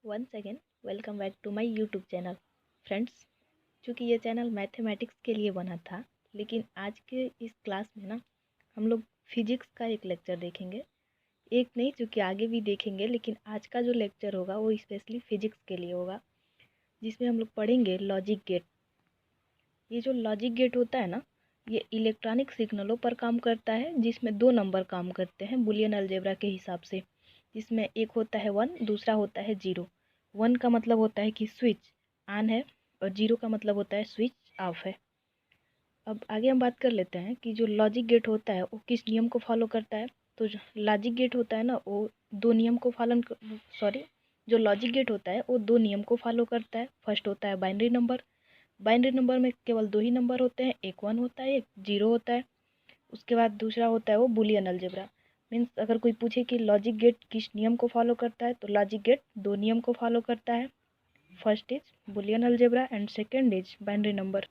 Once again welcome back to my YouTube channel. Friends, चूँकि ये channel mathematics के लिए बना था, लेकिन आज के इस क्लास में ना हम लोग फिजिक्स का एक लेक्चर देखेंगे। एक नहीं, चूँकि आगे भी देखेंगे, लेकिन आज का जो लेक्चर होगा वो स्पेशली फिजिक्स के लिए होगा, जिसमें हम लोग पढ़ेंगे लॉजिक गेट। ये जो लॉजिक गेट होता है ना, ये इलेक्ट्रॉनिक सिग्नलों पर काम करता है, जिसमें दो नंबर काम करते हैं बुलियन अलजेब्रा के हिसाब से। जिसमें एक होता है 1, दूसरा होता है 0। 1 का मतलब होता है कि स्विच ऑन है और 0 का मतलब होता है स्विच ऑफ है। अब आगे हम बात कर लेते हैं कि जो लॉजिक गेट होता है वो किस नियम को फॉलो करता है। तो जो लॉजिक गेट होता है ना, वो दो नियम को जो लॉजिक गेट होता है वो दो नियम को फॉलो करता है। फर्स्ट होता है बाइनरी नंबर। बाइनरी नंबर में केवल दो ही नंबर होते हैं, एक 1 होता है, एक 0 होता है। उसके बाद दूसरा होता है वो बुलियन अलजेब्रा। मीन्स अगर कोई पूछे कि लॉजिक गेट किस नियम को फॉलो करता है, तो लॉजिक गेट दो नियम को फॉलो करता है। First is Boolean algebra and second is binary number.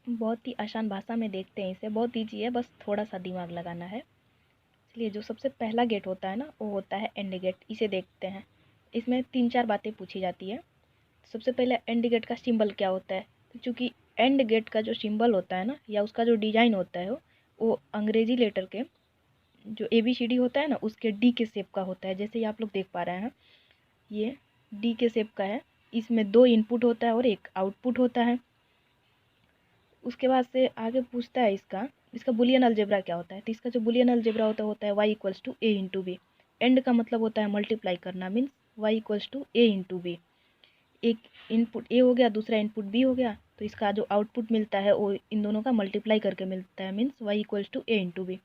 बहुत ही आसान भाषा में देखते हैं इसे, बहुत ईजी है, बस थोड़ा सा दिमाग लगाना है। इसलिए जो सबसे पहला गेट होता है ना, वो होता है एंड गेट। इसे देखते हैं। इसमें 3-4 बातें पूछी जाती है। सबसे पहले एंड गेट का सिंबल क्या होता है। तो चूँकि एंड गेट का जो सिंबल होता है ना, या उसका जो डिज़ाइन होता है वो अंग्रेजी लेटर के जो ABCD होता है ना, उसके D के शेप का होता है। जैसे ये आप लोग देख पा रहे हैं, ये D के शेप का है। इसमें दो इनपुट होता है और एक आउटपुट होता है। उसके बाद से आगे पूछता है इसका इसका बुलियन अलजेब्रा क्या होता है। तो इसका जो बुलियन अलजेब्रा होता है y equals to a into B. And का मतलब होता है मल्टीप्लाई करना, means y equals to a into B. एक इनपुट A हो गया, दूसरा इनपुट B हो गया, तो इसका जो आउटपुट मिलता है वो इन दोनों का मल्टीप्लाई करके मिलता है, means y equals to a into B.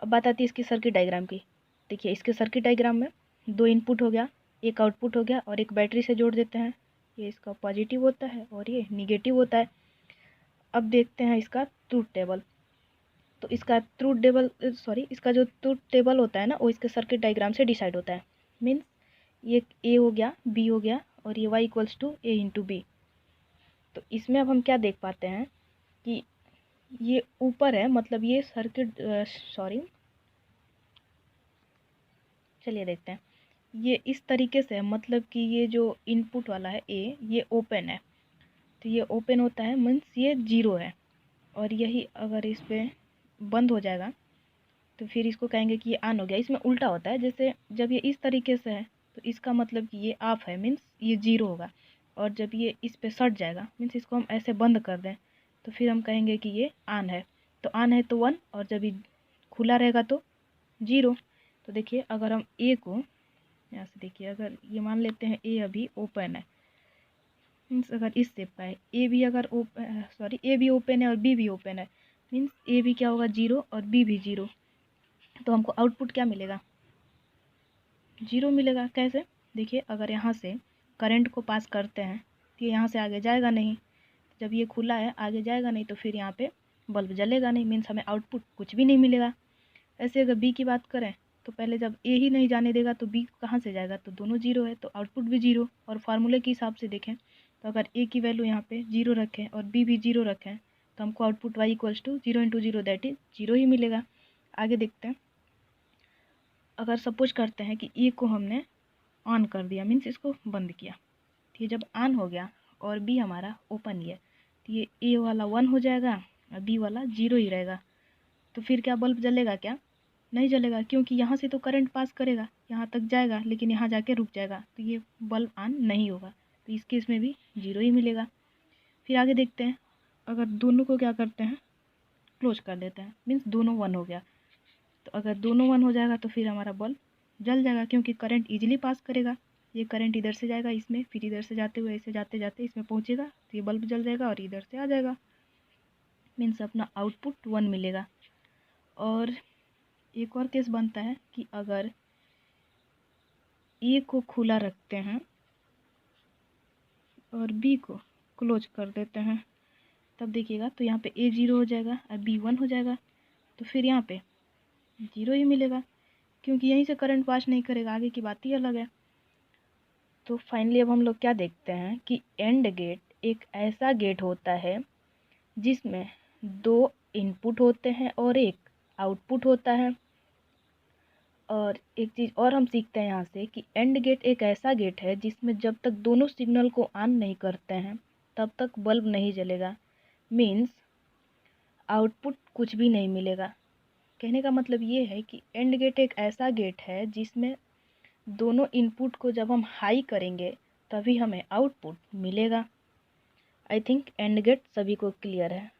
अब बात आती है इसकी सर्किट डायग्राम की। देखिए, इसके सर्किट डायग्राम में दो इनपुट हो गया, एक आउटपुट हो गया और एक बैटरी से जोड़ देते हैं। ये इसका पॉजिटिव होता है और ये निगेटिव होता है। अब देखते हैं इसका ट्रूथ टेबल। तो इसका इसका जो ट्रूथ टेबल होता है ना, वो इसके सर्किट डायग्राम से डिसाइड होता है। मीन्स ये A हो गया, B हो गया और ये y equals to a into B. तो इसमें अब हम क्या देख पाते हैं कि ये ऊपर है, मतलब ये चलिए देखते हैं। ये इस तरीके से है, मतलब कि ये जो इनपुट वाला है A, ये ओपन है। तो ये ओपन होता है, मीन्स ये 0 है। और यही अगर इस पे बंद हो जाएगा तो फिर इसको कहेंगे कि ये ऑन हो गया। इसमें उल्टा होता है, जैसे जब ये इस तरीके से है तो इसका मतलब कि ये ऑफ है, मीन्स ये 0 होगा। और जब ये इस पे सट जाएगा, मीन्स इसको हम ऐसे बंद कर दें, तो फिर हम कहेंगे कि ये ऑन है। तो ऑन है तो 1, और जब ये खुला रहेगा तो 0। तो देखिए, अगर हम A को यहाँ से देखिए, अगर ये मान लेते हैं A अभी ओपन है, मीन्स अगर इस शेप का है, A भी ओपन है और B भी ओपन है, मीन्स A भी क्या होगा 0 और B भी 0। तो हमको आउटपुट क्या मिलेगा, 0 मिलेगा। कैसे, देखिए, अगर यहाँ से करंट को पास करते हैं तो ये यहाँ से आगे जाएगा नहीं। जब ये खुला है, आगे जाएगा नहीं, तो फिर यहाँ पे बल्ब जलेगा नहीं, मीन्स हमें आउटपुट कुछ भी नहीं मिलेगा। ऐसे अगर B की बात करें तो पहले जब A ही नहीं जाने देगा तो B कहाँ से जाएगा, तो दोनों 0 है, तो आउटपुट भी 0। और फार्मूले के हिसाब से देखें तो अगर A की वैल्यू यहाँ पे 0 रखें और B भी 0 रखें तो हमको output y equals to 0 into 0 that is 0 ही मिलेगा। आगे देखते हैं। अगर सपोज करते हैं कि A को हमने ऑन कर दिया, मीन्स इसको बंद किया, तो ये जब ऑन हो गया और B हमारा ओपन ही है, तो ये A वाला 1 हो जाएगा और B वाला 0 ही रहेगा। तो फिर क्या बल्ब जलेगा क्या, नहीं जलेगा, क्योंकि यहाँ से तो करंट पास करेगा, यहाँ तक जाएगा, लेकिन यहाँ जाके रुक जाएगा, तो ये बल्ब ऑन नहीं होगा। तो इस केस में भी 0 ही मिलेगा। फिर आगे देखते हैं। अगर दोनों को क्या करते हैं, क्लोज कर देते हैं, मीन्स दोनों 1 हो गया। तो अगर दोनों 1 हो जाएगा तो फिर हमारा बल्ब जल जाएगा, क्योंकि करंट ईजिली पास करेगा। ये करंट इधर से जाएगा इसमें, फिर इधर से जाते हुए ऐसे जाते जाते इसमें पहुँचेगा, तो ये बल्ब जल जाएगा और इधर से आ जाएगा, मीन्स अपना आउटपुट 1 मिलेगा। और एक और केस बनता है कि अगर A को खुला रखते हैं और B को क्लोज कर देते हैं, तब देखिएगा तो यहाँ पे A 0 हो जाएगा और B 1 हो जाएगा। तो फिर यहाँ पे 0 ही मिलेगा, क्योंकि यहीं से करंट पास नहीं करेगा, आगे की बात ही अलग है। तो फाइनली अब हम लोग क्या देखते हैं कि एंड गेट एक ऐसा गेट होता है जिसमें दो इनपुट होते हैं और एक आउटपुट होता है। और एक चीज़ और हम सीखते हैं यहाँ से कि एंड गेट एक ऐसा गेट है जिसमें जब तक दोनों सिग्नल को ऑन नहीं करते हैं तब तक बल्ब नहीं जलेगा। मीन्स आउटपुट कुछ भी नहीं मिलेगा। कहने का मतलब ये है कि एंड गेट एक ऐसा गेट है जिसमें दोनों इनपुट को जब हम हाई करेंगे तभी हमें आउटपुट मिलेगा। आई थिंक एंड गेट सभी को क्लियर है।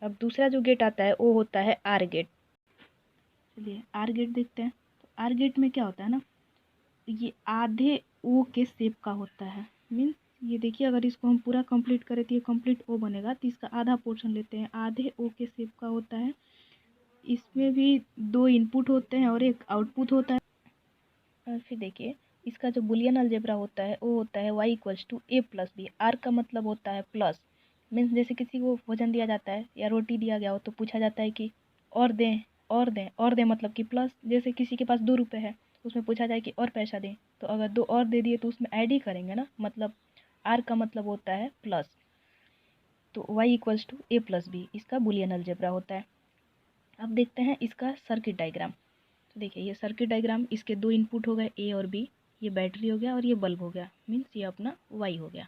अब दूसरा जो गेट आता है वो होता है आर गेट। चलिए आर गेट देखते हैं। तो आर गेट में क्या होता है ना, ये आधे ओ के शेप का होता है। मीन्स ये देखिए, अगर इसको हम पूरा कंप्लीट करें तो ये कंप्लीट ओ बनेगा, तो इसका आधा पोर्शन लेते हैं, आधे ओ के शेप का होता है। इसमें भी दो इनपुट होते हैं और एक आउटपुट होता है। और फिर देखिए इसका जो बुलियन अलजेब्रा होता है वो होता है y equals to A plus B. Or का मतलब होता है प्लस। मीन्स जैसे किसी को भोजन दिया जाता है या रोटी दिया गया हो तो पूछा जाता है कि और दें और दें। और दें मतलब कि प्लस। जैसे किसी के पास 2 रुपये है उसमें पूछा जाए कि और पैसा दें, तो अगर 2 और दे दिए तो उसमें ऐड ही करेंगे ना, मतलब आर का मतलब होता है प्लस। तो y equals to A plus B इसका बुलियन अलजेब्रा होता है। अब देखते हैं इसका सर्किट डायग्राम। तो देखिए ये सर्किट डायग्राम, इसके दो इनपुट हो गए ए और बी, ये बैटरी हो गया और ये बल्ब हो गया। मीन्स ये अपना वाई हो गया।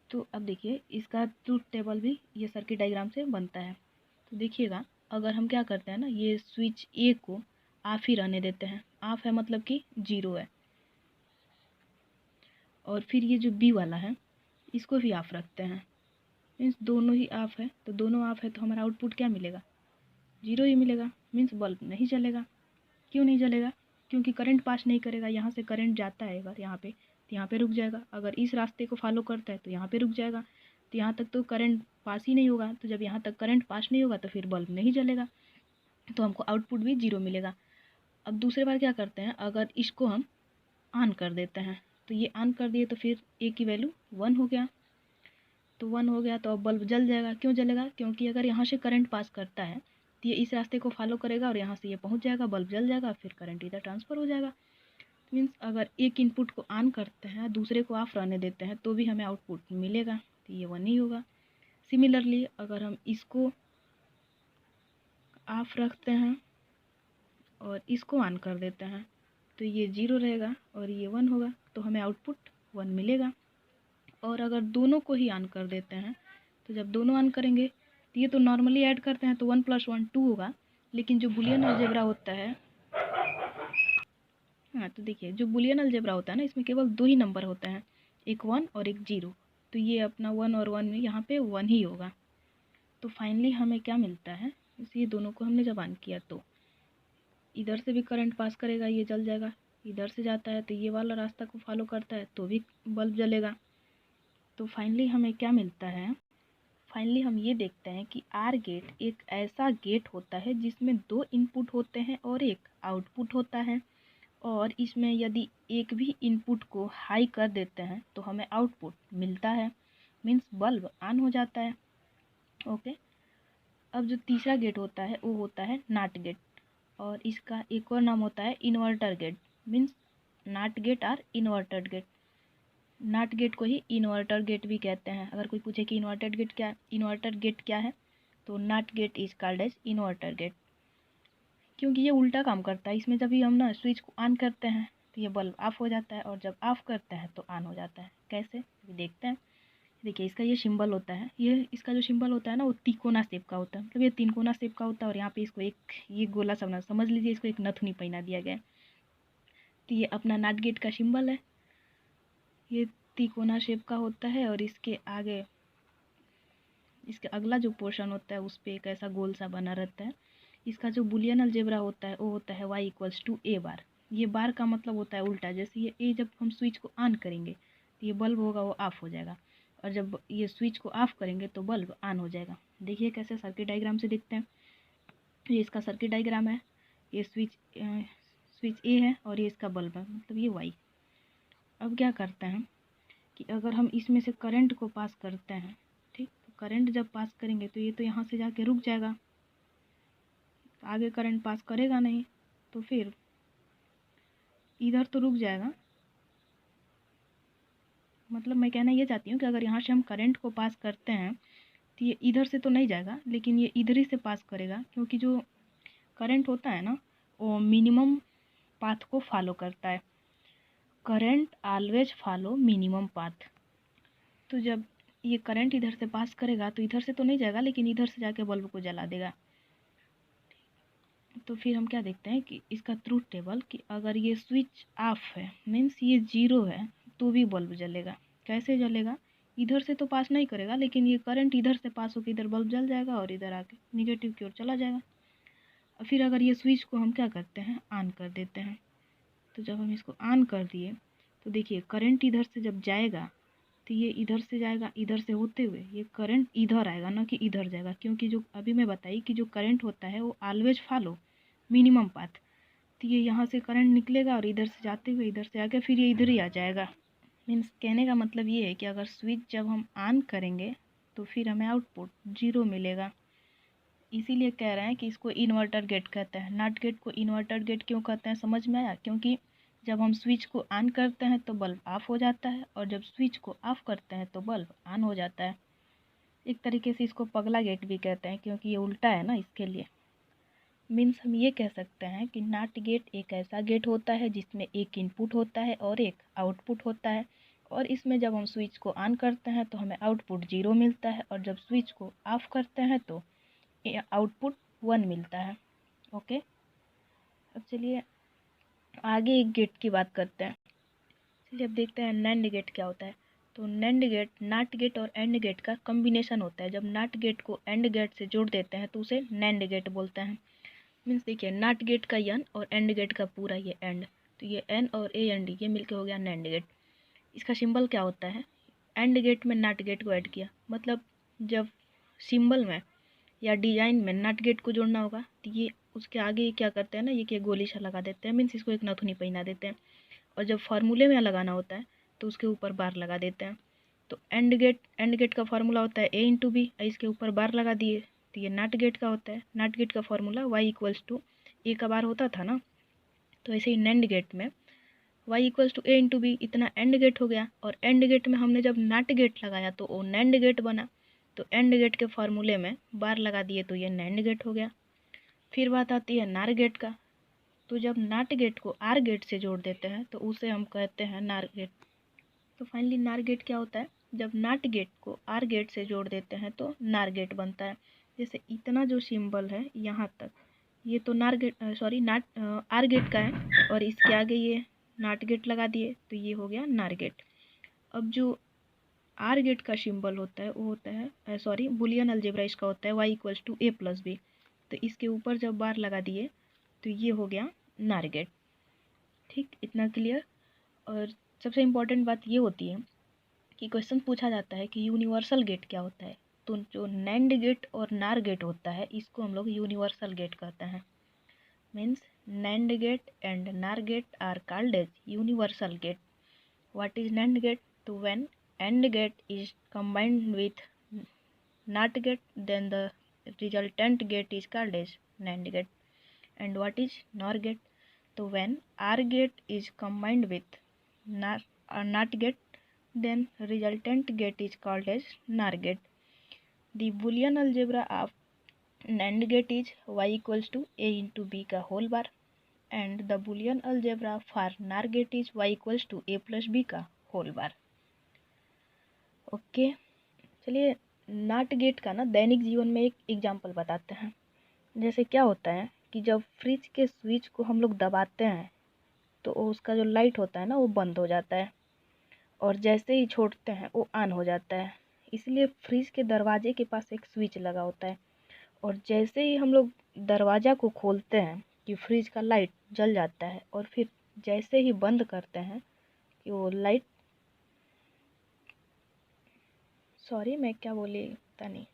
तो अब देखिए इसका ट्रूथ टेबल भी ये सर्किट डायग्राम से बनता है। तो देखिएगा अगर हम क्या करते हैं ना, ये स्विच ए को ऑफ ही रहने देते हैं। ऑफ है मतलब कि 0 है। और फिर ये जो बी वाला है इसको भी ऑफ रखते हैं। मीन्स दोनों ही ऑफ है, तो दोनों ऑफ है तो हमारा आउटपुट क्या मिलेगा, 0 ही मिलेगा। मीन्स बल्ब नहीं जलेगा। क्यों नहीं जलेगा, क्योंकि करंट पास नहीं करेगा। यहाँ से करंट जाता है अगर यहाँ पे तो यहाँ पे रुक जाएगा। अगर इस रास्ते को फॉलो करता है तो यहाँ पे रुक जाएगा। तो यहाँ तक तो करंट पास ही नहीं होगा। तो जब यहाँ तक करंट पास नहीं होगा तो फिर बल्ब नहीं जलेगा, तो हमको आउटपुट भी 0 मिलेगा। अब दूसरे बार क्या करते हैं, अगर इसको हम ऑन कर देते हैं, तो ये ऑन कर दिए तो फिर ए की वैल्यू 1 हो गया। तो 1 हो गया तो अब बल्ब जल जाएगा। क्यों जलेगा, क्योंकि अगर यहाँ से करंट पास करता है तो ये इस रास्ते को फॉलो करेगा और यहाँ से ये पहुँच जाएगा, बल्ब जल जाएगा, फिर करंट इधर ट्रांसफ़र हो जाएगा। मीन्स अगर एक इनपुट को ऑन करते हैं दूसरे को ऑफ रहने देते हैं तो भी हमें आउटपुट मिलेगा, तो ये 1 ही होगा। सिमिलरली अगर हम इसको ऑफ रखते हैं और इसको ऑन कर देते हैं तो ये 0 रहेगा और ये 1 होगा, तो हमें आउटपुट 1 मिलेगा। और अगर दोनों को ही ऑन कर देते हैं तो जब दोनों ऑन करेंगे तो ये तो नॉर्मली ऐड करते हैं तो 1 + 1 2 होगा। लेकिन जो बुलियन अलजेब्रा होता है, हाँ तो देखिए जो बुलियन अलजेब्रा होता है ना, इसमें केवल 2 ही नंबर होते हैं, एक 1 और एक 0। तो ये अपना 1 और 1 में यहाँ पे 1 ही होगा। तो फाइनली हमें क्या मिलता है, इसी दोनों को हमने जब ऑन किया तो इधर से भी करंट पास करेगा, ये जल जाएगा। इधर से जाता है तो ये वाला रास्ता को फॉलो करता है तो भी बल्ब जलेगा। तो फाइनली हमें क्या मिलता है, फाइनली हम ये देखते हैं कि आर गेट एक ऐसा गेट होता है जिसमें 2 इनपुट होते हैं और एक आउटपुट होता है। और इसमें यदि एक भी इनपुट को हाई कर देते हैं तो हमें आउटपुट मिलता है। मीन्स बल्ब ऑन हो जाता है। ओके। अब जो तीसरा गेट होता है वो होता है नॉट गेट, और इसका एक और नाम होता है inverter gate. Means not gate और इन्वर्टर गेट। नॉट गेट को ही इन्वर्टर गेट भी कहते हैं। अगर कोई पूछे कि इन्वर्टर गेट क्या है, तो not gate is called as inverter gate, क्योंकि ये उल्टा काम करता है। इसमें जब भी हम ना स्विच को ऑन करते हैं तो ये बल्ब ऑफ हो जाता है, और जब ऑफ करते हैं तो ऑन हो जाता है। कैसे, ये देखते हैं। देखिए इसका ये सिंबल होता है, ये इसका जो सिंबल होता है ना वो तिकोना शेप का होता है। मतलब ये 3 कोना शेप का होता है और यहाँ पे इसको एक ये गोला समझ लीजिए, इसको एक नथुनी पहना दिया गया है। तो ये अपना नॉट गेट का सिंबल है। ये तिकोना शेप का होता है और इसके आगे इसके अगला जो पोर्शन होता है उस पर एक ऐसा गोल सा बना रहता है। इसका जो बुलियन अलजेब्रा होता है वो होता है y इक्वल्स टू ए बार। ये बार का मतलब होता है उल्टा। जैसे ये ए जब हम स्विच को ऑन करेंगे तो ये बल्ब होगा वो ऑफ हो जाएगा, और जब ये स्विच को ऑफ करेंगे तो बल्ब ऑन हो जाएगा। देखिए कैसे सर्किट डायग्राम से देखते हैं। ये इसका सर्किट डायग्राम है, ये स्विच ए है और ये इसका बल्ब है, मतलब ये y। अब क्या करते हैं कि अगर हम इसमें से करंट को पास करते हैं, ठीक, तो करंट जब पास करेंगे तो ये तो यहाँ से जाके रुक जाएगा, तो आगे करंट पास करेगा नहीं, तो फिर इधर तो रुक जाएगा। मतलब मैं कहना ये चाहती हूँ कि अगर यहाँ से हम करंट को पास करते हैं तो ये इधर से तो नहीं जाएगा, लेकिन ये इधर ही से पास करेगा, क्योंकि जो करंट होता है ना वो मिनिमम पाथ को फॉलो करता है। Current always follow minimum path. तो जब ये करंट इधर से पास करेगा तो इधर से तो नहीं जाएगा, लेकिन इधर से जाके बल्ब को जला देगा। तो फिर हम क्या देखते हैं कि इसका ट्रूथ टेबल, कि अगर ये स्विच ऑफ है मीन्स ये 0 है तो भी बल्ब जलेगा। कैसे जलेगा? इधर से तो पास नहीं करेगा, लेकिन ये करंट इधर से पास होकर इधर बल्ब जल जाएगा और इधर आके निगेटिव की ओर चला जाएगा। और फिर अगर ये स्विच को हम क्या करते हैं, ऑन कर देते हैं। तो जब हम इसको ऑन कर दिए तो देखिए करंट इधर से जब जाएगा तो ये इधर से जाएगा, इधर से होते हुए ये करंट इधर आएगा, ना कि इधर जाएगा। क्योंकि जो अभी मैं बताई कि जो करंट होता है वो ऑलवेज फॉलो मिनिमम पाथ। तो ये यहाँ से करंट निकलेगा और इधर से जाते हुए इधर से आके फिर ये इधर ही आ जाएगा। मीन्स कहने का मतलब ये है कि अगर स्विच जब हम ऑन करेंगे तो फिर हमें आउटपुट 0 मिलेगा। इसीलिए कह रहे हैं कि इसको इन्वर्टर गेट कहते हैं। नॉट गेट को इन्वर्टर गेट क्यों कहते हैं, समझ में आया? क्योंकि जब हम स्विच को ऑन करते हैं तो बल्ब ऑफ हो जाता है, और जब स्विच को ऑफ करते हैं तो बल्ब ऑन हो जाता है। एक तरीके से इसको पगला गेट भी कहते हैं, क्योंकि ये उल्टा है ना, इसके लिए। मीन्स हम ये कह सकते हैं कि नॉट गेट एक ऐसा गेट होता है जिसमें एक इनपुट होता है और एक आउटपुट होता है, और इसमें जब हम स्विच को ऑन करते हैं तो हमें आउटपुट 0 मिलता है, और जब स्विच को ऑफ करते हैं तो आउटपुट 1 मिलता है। ओके, अब चलिए आगे एक गेट की बात करते हैं। चलिए अब देखते हैं नैंड गेट क्या होता है। तो नैंड गेट नॉट गेट और एंड गेट का कॉम्बिनेशन होता है। जब नॉट गेट को एंड गेट से जोड़ देते हैं तो उसे नैंड गेट बोलते हैं। मीन्स देखिए नॉट गेट का एन और एंड गेट का पूरा ये एंड, तो ये एन और ए एंड ये मिलके हो गया नैंड गेट। इसका सिंबल क्या होता है? एंड गेट में नॉट गेट को ऐड किया, मतलब जब सिंबल में या डिजाइन में नॉट गेट को जोड़ना होगा तो ये उसके आगे ये क्या करते हैं ना, ये क्या गोली सा लगा देते हैं, मीन्स इसको एक नथुनी पहना देते हैं। और जब फार्मूले में लगाना होता है तो उसके ऊपर बार लगा देते हैं। तो एंड गेट का फार्मूला होता है ए इंटू बी, इसके ऊपर बार लगा दिए तो ये नॉट गेट का होता है। नॉट गेट का formula Y equals to A का बार होता था ना, तो ऐसे ही नैंड गेट में Y equals to A into B, इतना एंड गेट हो गया। और एंड गेट में हमने जब नॉट गेट लगाया तो वो नैंड गेट बना। तो एंड गेट के फार्मूले में बार लगा दिए तो ये नैंड गेट हो गया। फिर बात आती है नार गेट का। तो जब नॉट गेट को आर गेट से जोड़ देते हैं तो उसे हम कहते हैं नार गेट। तो फाइनली नार गेट क्या होता है? जब नॉट गेट को आर गेट से जोड़ देते हैं तो नार गेट बनता है। जैसे इतना जो सिंबल है यहाँ तक, ये तो नार गेट नॉट आर गेट का है, और इसके आगे ये नॉट गेट लगा दिए तो ये हो गया नार गेट। अब जो आर गेट का सिंबल होता है वो होता है बुलियन अलजेब्रा इसका होता है Y equals to A plus B. तो इसके ऊपर जब बार लगा दिए तो ये हो गया नार गेट। ठीक, इतना क्लियर। और सबसे इम्पोर्टेंट बात ये होती है कि क्वेश्चन पूछा जाता है कि यूनिवर्सल गेट क्या होता है। तो जो नैंड गेट और नार गेट होता है इसको हम लोग यूनिवर्सल गेट कहते हैं। Means NAND gate and NOR gate are called as universal gate. What is NAND gate? तो when AND gate is combined with NOT gate, then the resultant gate is called as NAND gate. And what is NOR gate? So when OR gate is combined with NOT gate, then resultant gate is called as NOR gate. The Boolean algebra of NAND gate is y equals to a into b का whole bar, and the Boolean algebra for NOR gate is y equals to a plus b का whole bar. Okay, चलिए not gate का ना दैनिक जीवन में एक example बताते हैं। जैसे क्या होता है कि जब फ्रिज के स्विच को हम लोग दबाते हैं तो उसका जो लाइट होता है ना वो बंद हो जाता है, और जैसे ही छोड़ते हैं वो ऑन हो जाता है। इसलिए फ्रिज के दरवाजे के पास एक स्विच लगा होता है, और जैसे ही हम लोग दरवाज़ा को खोलते हैं कि फ्रिज का लाइट जल जाता है, और फिर जैसे ही बंद करते हैं कि वो लाइट मैं क्या बोली पता नहीं,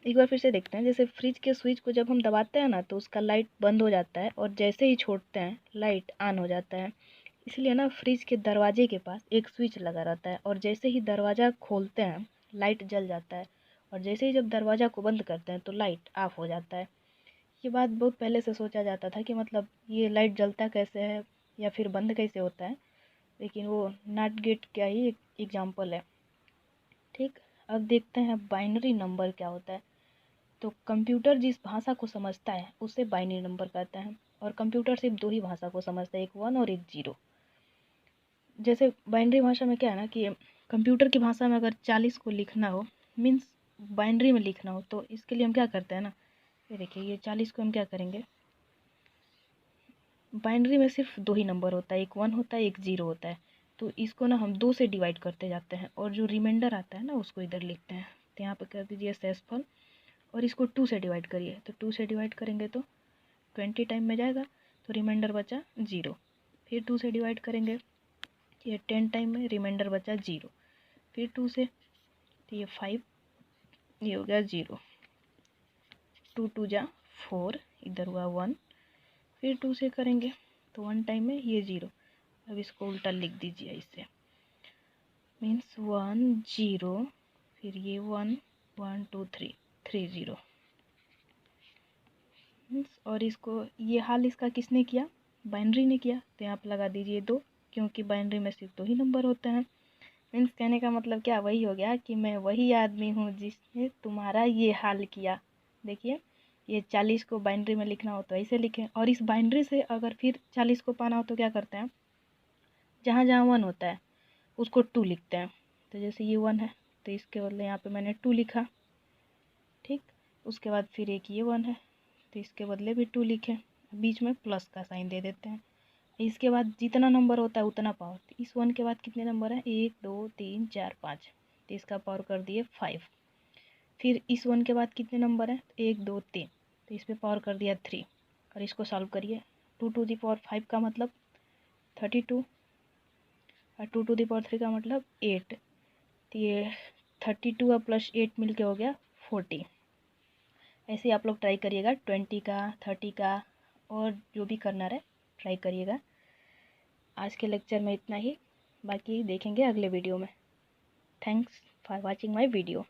एक बार फिर से देखते हैं। जैसे फ्रिज के स्विच को जब हम दबाते हैं ना तो उसका लाइट बंद हो जाता है, और जैसे ही छोड़ते हैं लाइट ऑन हो जाता है। इसलिए ना फ्रिज के दरवाजे के पास एक स्विच लगा रहता है, और जैसे ही दरवाज़ा खोलते हैं लाइट जल जाता है, और जैसे ही जब दरवाज़ा को बंद करते हैं तो लाइट ऑफ हो जाता है। ये बात बहुत पहले से सोचा जाता था कि मतलब ये लाइट जलता कैसे है या फिर बंद कैसे होता है, लेकिन वो नॉट गेट का ही एक एग्जाम्पल है। ठीक, अब देखते हैं बाइनरी नंबर क्या होता है। तो कंप्यूटर जिस भाषा को समझता है उसे बाइनरी नंबर कहते हैं, और कंप्यूटर सिर्फ दो ही भाषा को समझता है, एक 1 और एक 0। जैसे बाइनरी भाषा में क्या है ना कि कंप्यूटर की भाषा में अगर 40 को लिखना हो, मीन्स बाइनरी में लिखना हो, तो इसके लिए हम क्या करते हैं ना, ये देखिए ये 40 को हम क्या करेंगे, बाइनरी में सिर्फ दो ही नंबर होता है, एक 1 होता है एक 0 होता है। तो इसको ना हम 2 से डिवाइड करते जाते हैं और जो रिमाइंडर आता है ना उसको इधर लिखते हैं। तो यहाँ पे कर दीजिए शेषफल और इसको 2 से डिवाइड करिए, तो 2 से डिवाइड करेंगे तो 20 टाइम में जाएगा, तो रिमाइंडर बचा 0। फिर 2 से डिवाइड करेंगे, ये 10 टाइम में, रिमाइंडर बचा 0। फिर 2 से, तो ये 5, ये हो गया 0। 2 2 जा 4, इधर हुआ 1। फिर 2 से करेंगे तो 1 टाइम में ये 0। अब इसको उल्टा लिख दीजिए इससे, मीन्स 1 0, फिर ये 1 1 2 3 3 0 मीन्स। और इसको ये हाल इसका किसने किया, बाइनरी ने किया, तो यहाँ पर लगा दीजिए 2, क्योंकि बाइनरी में सिर्फ 2 ही नंबर होते हैं। मीन्स कहने का मतलब क्या वही हो गया कि मैं वही आदमी हूँ जिसने तुम्हारा ये हाल किया। देखिए ये 40 को बाइनरी में लिखना हो तो ऐसे लिखें, और इस बाइनरी से अगर फिर 40 को पाना हो तो क्या करते हैं, जहाँ जहाँ 1 होता है उसको 2 लिखते हैं। तो जैसे ये 1 है तो इसके बदले यहाँ पे मैंने 2 लिखा, ठीक। उसके बाद फिर एक ये 1 है तो इसके बदले भी 2 लिखें, बीच में प्लस का साइन दे देते हैं। इसके बाद जितना नंबर होता है उतना पावर। तो इस 1 के बाद कितने नंबर हैं, 1 2 3 4 5, तो इसका पावर कर दिए 5। फिर इस 1 के बाद कितने नंबर हैं, 1 2 3, तो इस पर पावर कर दिया 3। और इसको सॉल्व करिए, 2 टू दी पावर 5 का मतलब 32, और 2 टू दी पावर 3 का मतलब 8। तो ये 32 और प्लस 8 मिल के हो गया 40। ऐसे आप लोग ट्राई करिएगा, 20 का 30 का और जो भी करना रहे ट्राई करिएगा। आज के लेक्चर में इतना ही, बाकी देखेंगे अगले वीडियो में। Thanks for watching my video.